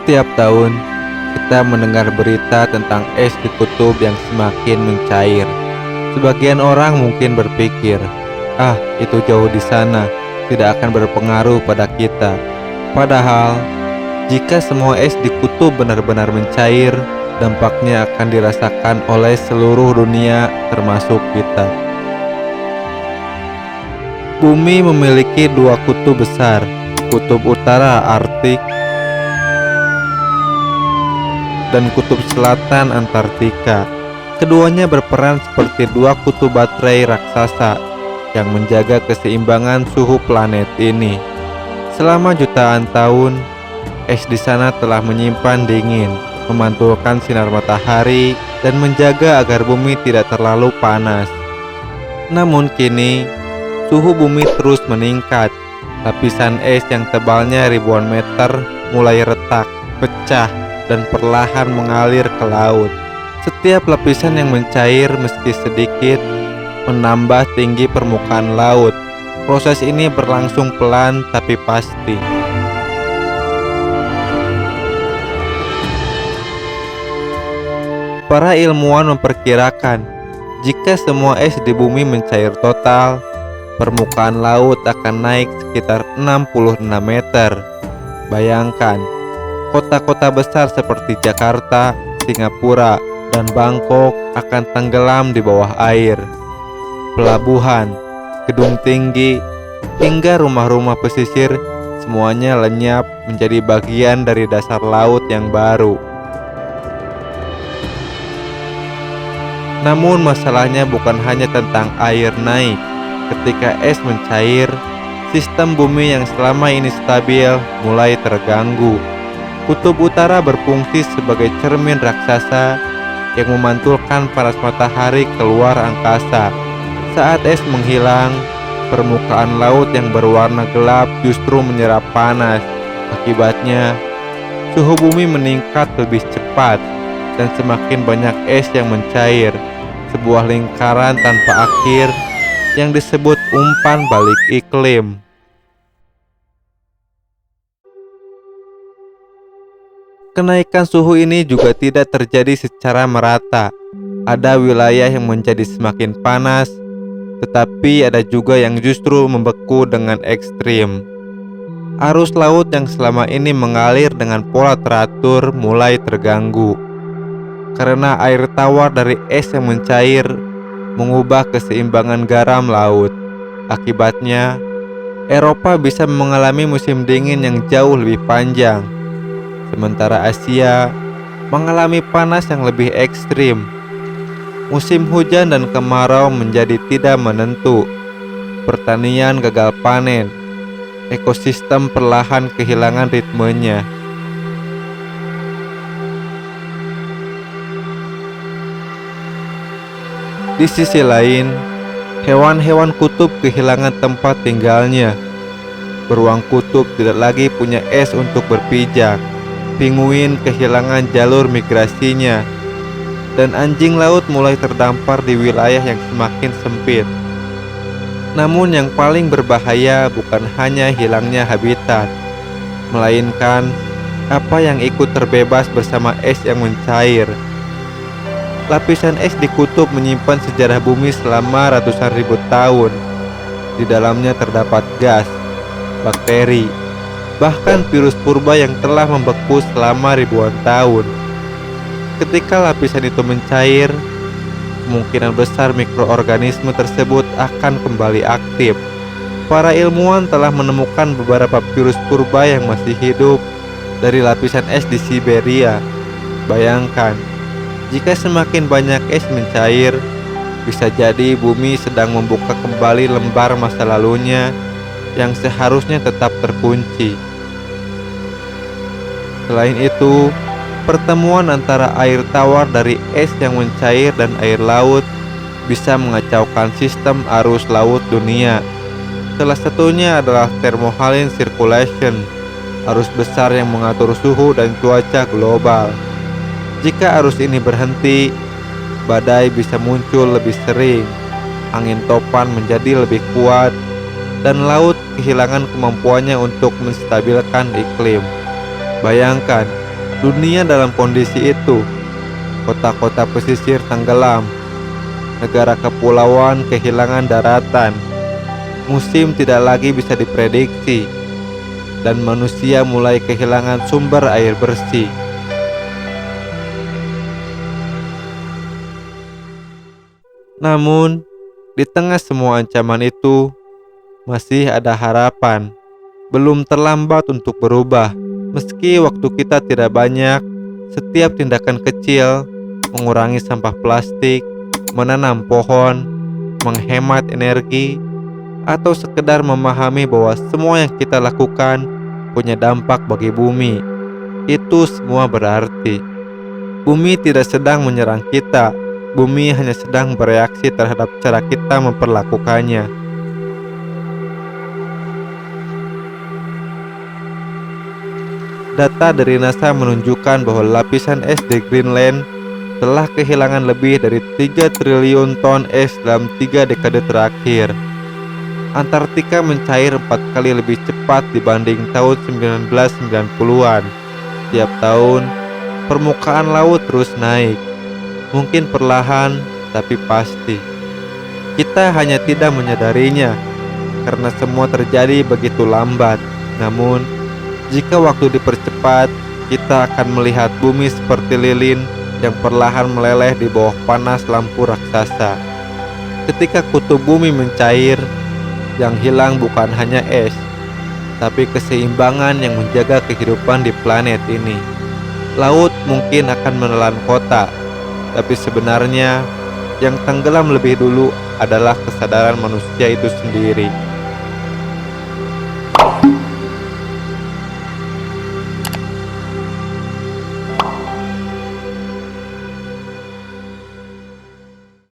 Setiap tahun, kita mendengar berita tentang es di kutub yang semakin mencair. Sebagian orang mungkin berpikir, itu jauh di sana, tidak akan berpengaruh pada kita. Padahal, jika semua es di kutub benar-benar mencair, dampaknya akan dirasakan oleh seluruh dunia, termasuk kita. Bumi memiliki dua kutub besar, kutub utara Arktik dan kutub selatan Antartika. Keduanya berperan seperti dua kutub baterai raksasa yang menjaga keseimbangan suhu planet ini. Selama jutaan tahun, es di sana telah menyimpan dingin, memantulkan sinar matahari, dan menjaga agar bumi tidak terlalu panas. Namun kini, suhu bumi terus meningkat. Lapisan es yang tebalnya ribuan meter mulai retak, pecah, dan perlahan mengalir ke laut. Setiap lapisan yang mencair meski sedikit menambah tinggi permukaan laut. Proses ini berlangsung pelan tapi pasti. Para ilmuwan memperkirakan jika semua es di bumi mencair total, permukaan laut akan naik sekitar 66 meter. Bayangkan, kota-kota besar seperti Jakarta, Singapura, dan Bangkok akan tenggelam di bawah air. Pelabuhan, gedung tinggi, hingga rumah-rumah pesisir semuanya lenyap menjadi bagian dari dasar laut yang baru. Namun masalahnya bukan hanya tentang air naik. Ketika es mencair, sistem bumi yang selama ini stabil mulai terganggu. Kutub utara berfungsi sebagai cermin raksasa yang memantulkan panas matahari keluar angkasa. Saat es menghilang, permukaan laut yang berwarna gelap justru menyerap panas. Akibatnya, suhu bumi meningkat lebih cepat dan semakin banyak es yang mencair. Sebuah lingkaran tanpa akhir yang disebut umpan balik iklim. Kenaikan suhu ini juga tidak terjadi secara merata. Ada wilayah yang menjadi semakin panas, tetapi ada juga yang justru membeku dengan ekstrim. Arus laut yang selama ini mengalir dengan pola teratur mulai terganggu karena air tawar dari es yang mencair mengubah keseimbangan garam laut. Akibatnya, Eropa bisa mengalami musim dingin yang jauh lebih panjang, sementara Asia mengalami panas yang lebih ekstrim. Musim hujan dan kemarau menjadi tidak menentu. Pertanian gagal panen. Ekosistem perlahan kehilangan ritmenya. Di sisi lain, hewan-hewan kutub kehilangan tempat tinggalnya. Beruang kutub tidak lagi punya es untuk berpijak. Pinguin kehilangan jalur migrasinya, dan anjing laut mulai terdampar di wilayah yang semakin sempit. Namun yang paling berbahaya bukan hanya hilangnya habitat, melainkan apa yang ikut terbebas bersama es yang mencair. Lapisan es di kutub menyimpan sejarah bumi selama ratusan ribu tahun. Di dalamnya terdapat gas, bakteri, bahkan virus purba yang telah membeku selama ribuan tahun. Ketika lapisan itu mencair, kemungkinan besar mikroorganisme tersebut akan kembali aktif. Para ilmuwan telah menemukan beberapa virus purba yang masih hidup dari lapisan es di Siberia. Bayangkan, jika semakin banyak es mencair, bisa jadi bumi sedang membuka kembali lembar masa lalunya yang seharusnya tetap terkunci. Selain itu, pertemuan antara air tawar dari es yang mencair dan air laut bisa mengacaukan sistem arus laut dunia. Salah satunya adalah thermohaline circulation, arus besar yang mengatur suhu dan cuaca global. Jika arus ini berhenti, badai bisa muncul lebih sering, angin topan menjadi lebih kuat, dan laut kehilangan kemampuannya untuk menstabilkan iklim. Bayangkan, Dunia dalam kondisi itu, kota-kota pesisir tenggelam, negara kepulauan kehilangan daratan, musim tidak lagi bisa diprediksi, dan manusia mulai kehilangan sumber air bersih. Namun, di tengah semua ancaman itu, masih ada harapan. Belum terlambat untuk berubah. Meski waktu kita tidak banyak, setiap tindakan kecil, mengurangi sampah plastik, menanam pohon, menghemat energi, atau sekedar memahami bahwa semua yang kita lakukan punya dampak bagi bumi, itu semua berarti. Bumi tidak sedang menyerang kita. Bumi hanya sedang bereaksi terhadap cara kita memperlakukannya. Data dari NASA menunjukkan bahwa lapisan es di Greenland telah kehilangan lebih dari 3 triliun ton es dalam 3 dekade terakhir. Antartika mencair 4 kali lebih cepat dibanding tahun 1990-an. Tiap tahun, permukaan laut terus naik. Mungkin perlahan, tapi pasti. Kita hanya tidak menyadarinya, karena semua terjadi begitu lambat. Namun, jika waktu dipercepat, kita akan melihat bumi seperti lilin yang perlahan meleleh di bawah panas lampu raksasa. Ketika kutub bumi mencair, yang hilang bukan hanya es, tapi keseimbangan yang menjaga kehidupan di planet ini. Laut mungkin akan menelan kota, tapi sebenarnya yang tenggelam lebih dulu adalah kesadaran manusia itu sendiri.